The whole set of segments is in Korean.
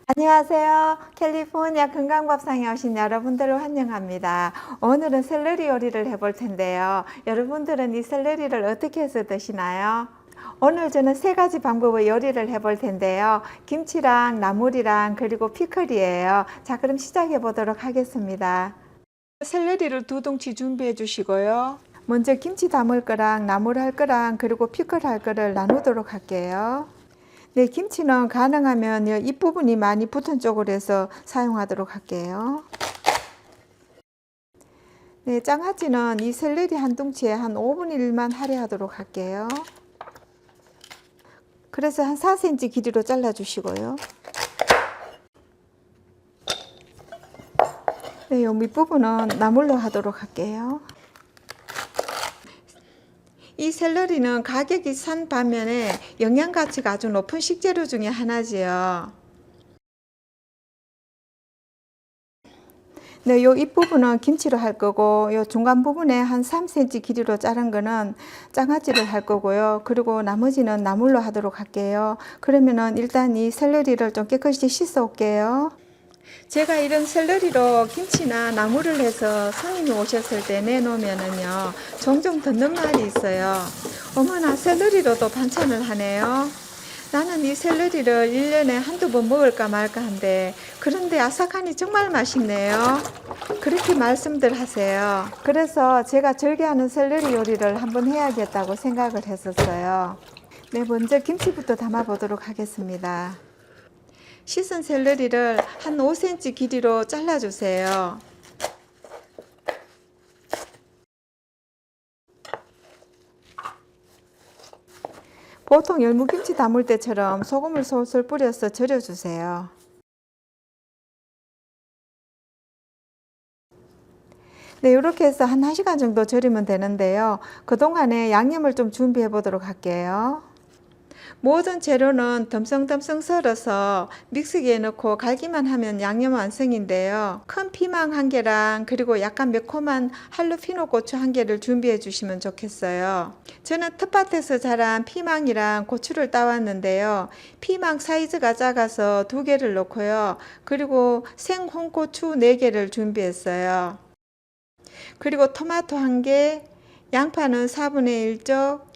안녕하세요. 캘리포니아 건강밥상에 오신 여러분들을 환영합니다. 오늘은 샐러리 요리를 해볼 텐데요. 여러분들은 이 샐러리를 어떻게 해서 드시나요? 오늘 저는 3가지 방법의 요리를 해볼 텐데요. 김치랑 나물이랑 그리고 피클이에요. 자, 그럼 시작해 보도록 하겠습니다. 샐러리를 2둥치 준비해 주시고요. 먼저 김치 담을 거랑 나물 할 거랑 그리고 피클 할 거를 나누도록 할게요. 네, 김치는 가능하면 잎부분이 많이 붙은 쪽으로 해서 사용하도록 할게요. 네, 장아찌는 이 샐러리 한 둥치에 한 5분의 1만 할애하도록 할게요. 그래서 한 4cm 길이로 잘라 주시고요. 네, 이 밑부분은 나물로 하도록 할게요. 이 샐러리는 가격이 싼 반면에 영양 가치가 아주 높은 식재료 중에 하나지요. 네, 요 잎부분은 김치로 할 거고, 요 중간 부분에 한 3cm 길이로 자른 거는 장아찌를 할 거고요. 그리고 나머지는 나물로 하도록 할게요. 그러면은 일단 이 샐러리를 좀 깨끗이 씻어 올게요. 제가 이런 샐러리로 김치나 나물을 해서 손님이 오셨을 때 내놓으면은요, 종종 듣는 말이 있어요. 어머나, 샐러리로도 반찬을 하네요. 나는 이 샐러리를 1년에 한두 번 먹을까 말까 한데, 그런데 아삭하니 정말 맛있네요. 그렇게 말씀들 하세요. 그래서 제가 즐겨하는 샐러리 요리를 한번 해야겠다고 생각을 했었어요. 네, 먼저 김치부터 담아 보도록 하겠습니다. 씻은 샐러리를 한 5cm 길이로 잘라주세요. 보통 열무김치 담을 때처럼 소금을 솔솔 뿌려서 절여주세요. 네, 이렇게 해서 한 1시간 정도 절이면 되는데요. 그동안에 양념을 좀 준비해 보도록 할게요. 모든 재료는 듬성듬성 썰어서 믹서기에 넣고 갈기만 하면 양념 완성인데요. 큰 피망 1개랑 그리고 약간 매콤한 할루피노 고추 1개를 준비해 주시면 좋겠어요. 저는 텃밭에서 자란 피망이랑 고추를 따왔는데요. 피망 사이즈가 작아서 2개를 넣고요. 그리고 생홍고추 4개를 준비했어요. 그리고 토마토 1개, 양파는 4분의 1쪽,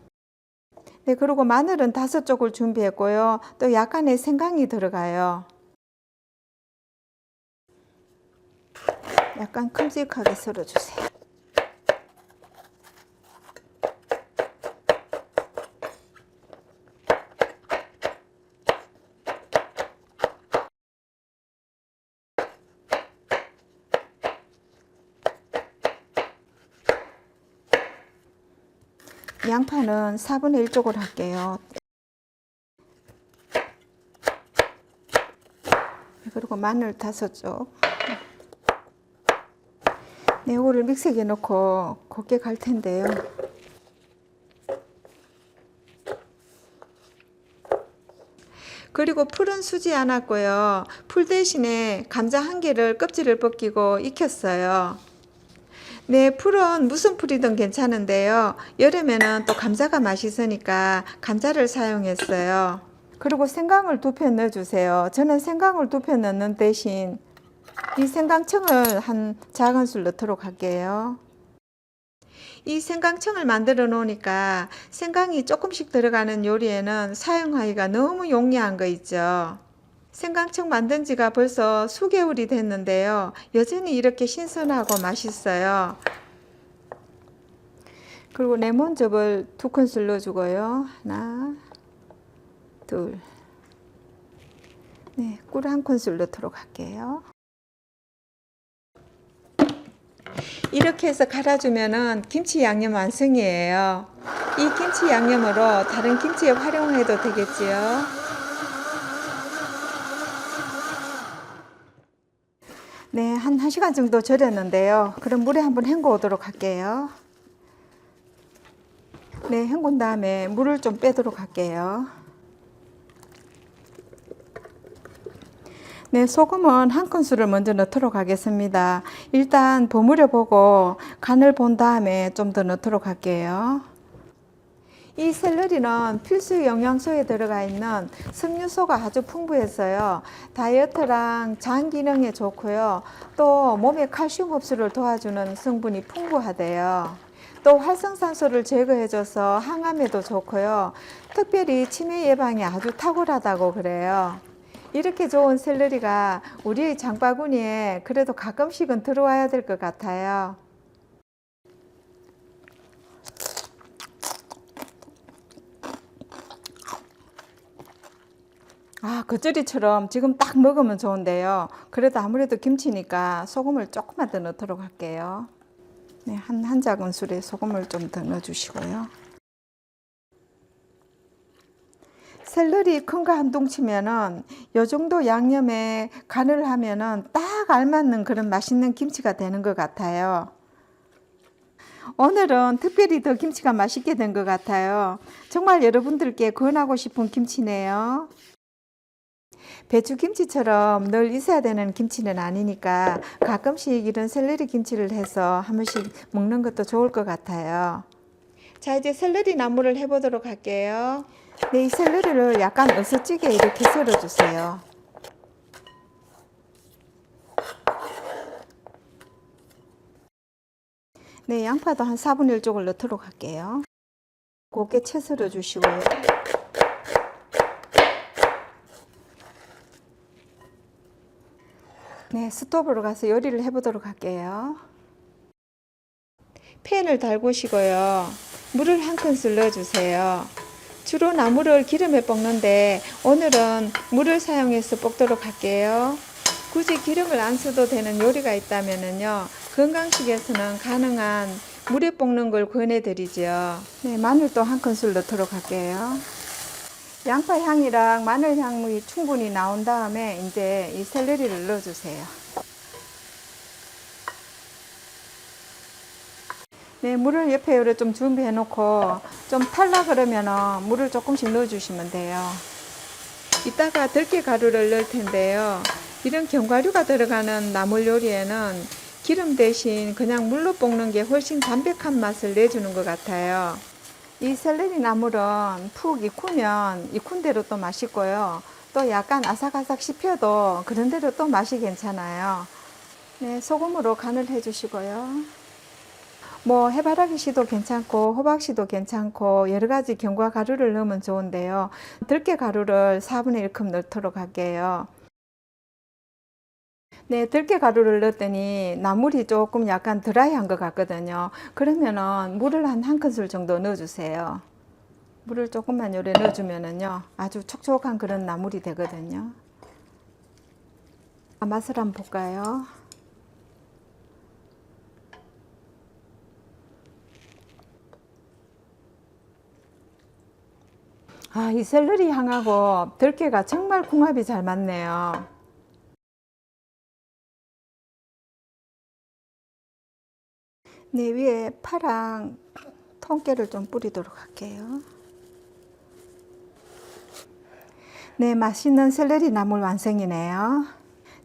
네, 그리고 마늘은 5쪽을 준비했고요. 또 약간의 생강이 들어가요. 약간 큼직하게 썰어주세요. 양파는 4분의 1쪽을 할게요. 그리고 마늘 5쪽. 네, 이거를 믹서기에 넣고 곱게 갈 텐데요. 그리고 풀은 수지 않았고요. 풀 대신에 감자 1개를 껍질을 벗기고 익혔어요. 네, 풀은 무슨 풀이든 괜찮은데요. 여름에는 또 감자가 맛있으니까 감자를 사용했어요. 그리고 생강을 2편 넣어주세요. 저는 생강을 2편 넣는 대신 이 생강청을 한 작은 술 넣도록 할게요. 이 생강청을 만들어 놓으니까 생강이 조금씩 들어가는 요리에는 사용하기가 너무 용이한 거 있죠. 생강청 만든 지가 벌써 수개월이 됐는데요. 여전히 이렇게 신선하고 맛있어요. 그리고 레몬즙을 2큰술 넣어주고요. 하나, 둘, 네, 꿀 1큰술 넣도록 할게요. 이렇게 해서 갈아주면은 김치 양념 완성이에요. 이 김치 양념으로 다른 김치에 활용해도 되겠지요. 네, 한 1시간 정도 절였는데요. 그럼 물에 한번 헹궈 오도록 할게요. 네, 헹군 다음에 물을 좀 빼도록 할게요. 네, 소금은 1큰술을 먼저 넣도록 하겠습니다. 일단 버무려 보고 간을 본 다음에 좀 더 넣도록 할게요. 이 샐러리는 필수 영양소에 들어가 있는 석류소가 아주 풍부해서요. 다이어트랑 장 기능에 좋고요. 또 몸의 칼슘 흡수를 도와주는 성분이 풍부하대요. 또 활성산소를 제거해줘서 항암에도 좋고요. 특별히 치매 예방에 아주 탁월하다고 그래요. 이렇게 좋은 샐러리가 우리의 장바구니에 그래도 가끔씩은 들어와야 될 것 같아요. 겉절이처럼 지금 딱 먹으면 좋은데요. 그래도 아무래도 김치니까 소금을 조금만 더 넣도록 할게요. 네, 한 작은술에 소금을 좀 더 넣어주시고요. 샐러리 큰 거 한 둥치면은 요 정도 양념에 간을 하면은 딱 알맞는 그런 맛있는 김치가 되는 것 같아요. 오늘은 특별히 더 김치가 맛있게 된 것 같아요. 정말 여러분들께 권하고 싶은 김치네요. 배추김치처럼 늘 있어야 되는 김치는 아니니까 가끔씩 이런 샐러리 김치를 해서 한 번씩 먹는 것도 좋을 것 같아요. 자, 이제 샐러리 나물을 해보도록 할게요. 네, 이 샐러리를 약간 어슷지게 이렇게 썰어주세요. 네, 양파도 한 4분의 1 쪽을 넣도록 할게요. 곱게 채 썰어 주시고요. 네, 스톱으로 가서 요리를 해보도록 할게요. 팬을 달구시고요. 물을 한 큰술 넣어주세요. 주로 나물을 기름에 볶는데 오늘은 물을 사용해서 볶도록 할게요. 굳이 기름을 안 써도 되는 요리가 있다면요, 건강식에서는 가능한 물에 볶는 걸 권해드리죠. 네, 마늘도 한 큰술 넣도록 할게요. 양파 향이랑 마늘 향이 충분히 나온 다음에 이제 이 샐러리를 넣어주세요. 네, 물을 옆에 좀 준비해 놓고 좀 탈라 그러면 물을 조금씩 넣어 주시면 돼요. 이따가 들깨 가루를 넣을 텐데요. 이런 견과류가 들어가는 나물 요리에는 기름 대신 그냥 물로 볶는 게 훨씬 담백한 맛을 내주는 것 같아요. 이 샐러리 나물은 푹 익으면 익은 대로 또 맛있고요. 또 약간 아삭아삭 씹혀도 그런 대로 또 맛이 괜찮아요. 네, 소금으로 간을 해 주시고요. 뭐 해바라기 씨도 괜찮고 호박 씨도 괜찮고 여러 가지 견과 가루를 넣으면 좋은데요. 들깨 가루를 4분의 1컵 넣도록 할게요. 네, 들깨 가루를 넣었더니 나물이 조금 약간 드라이한 것 같거든요. 그러면은 물을 한 큰술 정도 넣어주세요. 물을 조금만 요래 넣어주면은요, 아주 촉촉한 그런 나물이 되거든요. 맛을 한번 볼까요? 이 샐러리 향하고 들깨가 정말 궁합이 잘 맞네요. 네, 위에 파랑 통깨를 좀 뿌리도록 할게요. 네, 맛있는 샐러리 나물 완성이네요.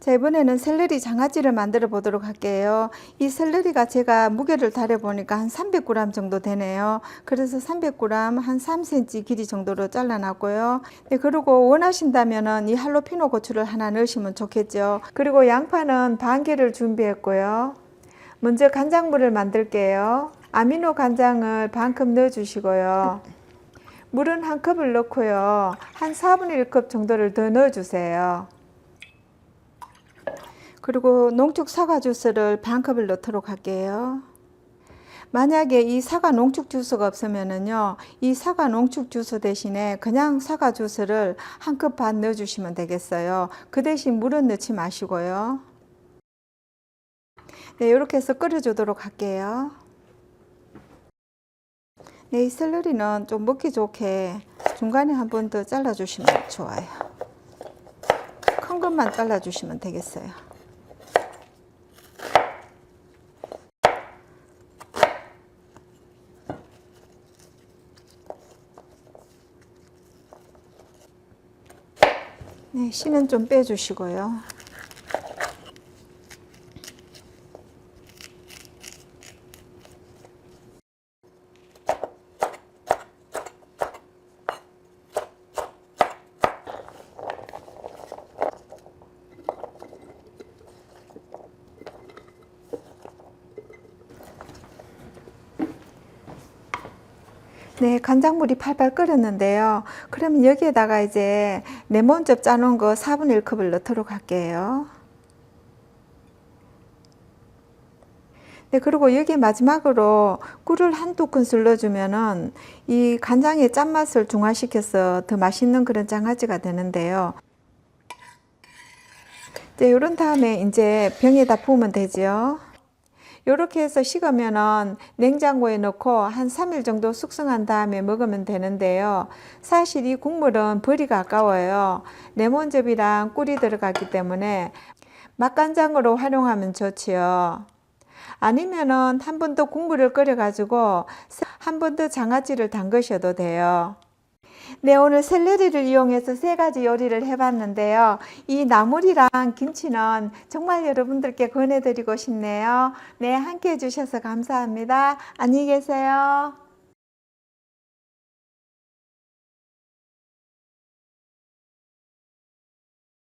자, 이번에는 샐러리 장아찌를 만들어 보도록 할게요. 이 샐러리가 제가 무게를 달여 보니까 한 300g 정도 되네요. 그래서 300g 한 3cm 길이 정도로 잘라 놨고요. 네, 그리고 원하신다면은 이 할로피노 고추를 하나 넣으시면 좋겠죠. 그리고 양파는 반 개를 준비했고요. 먼저 간장물을 만들게요. 아미노 간장을 반컵 넣어 주시고요. 물은 한 컵을 넣고요. 한 4분의 1컵 정도를 더 넣어 주세요. 그리고 농축 사과 주스를 반 컵을 넣도록 할게요. 만약에 이 사과 농축 주스가 없으면은요, 이 사과 농축 주스 대신에 그냥 사과 주스를 한 컵 반 넣어 주시면 되겠어요. 그 대신 물은 넣지 마시고요. 네, 이렇게 해서 끓여 주도록 할게요. 네, 이 샐러리는 좀 먹기 좋게 중간에 한 번 더 잘라 주시면 좋아요. 큰 것만 잘라 주시면 되겠어요. 네, 씨는 좀 빼주시고요. 네, 간장물이 팔팔 끓었는데요. 그러면 여기에다가 이제 레몬즙 짜놓은 거 4분의 1컵을 넣도록 할게요. 네, 그리고 여기 마지막으로 꿀을 한두 큰술 넣어주면은 이 간장의 짠맛을 중화시켜서 더 맛있는 그런 장아찌가 되는데요. 네, 이런 다음에 이제 병에다 부으면 되죠. 이렇게 해서 식으면은 냉장고에 넣고 한 3일 정도 숙성한 다음에 먹으면 되는데요. 사실 이 국물은 버리기가 아까워요. 레몬즙이랑 꿀이 들어가기 때문에 맛간장으로 활용하면 좋지요. 아니면은 한 번 더 국물을 끓여 가지고 한 번 더 장아찌를 담그셔도 돼요. 네, 오늘 샐러리를 이용해서 3가지 요리를 해봤는데요. 이 나물이랑 김치는 정말 여러분들께 권해드리고 싶네요. 네, 함께 해주셔서 감사합니다. 안녕히 계세요.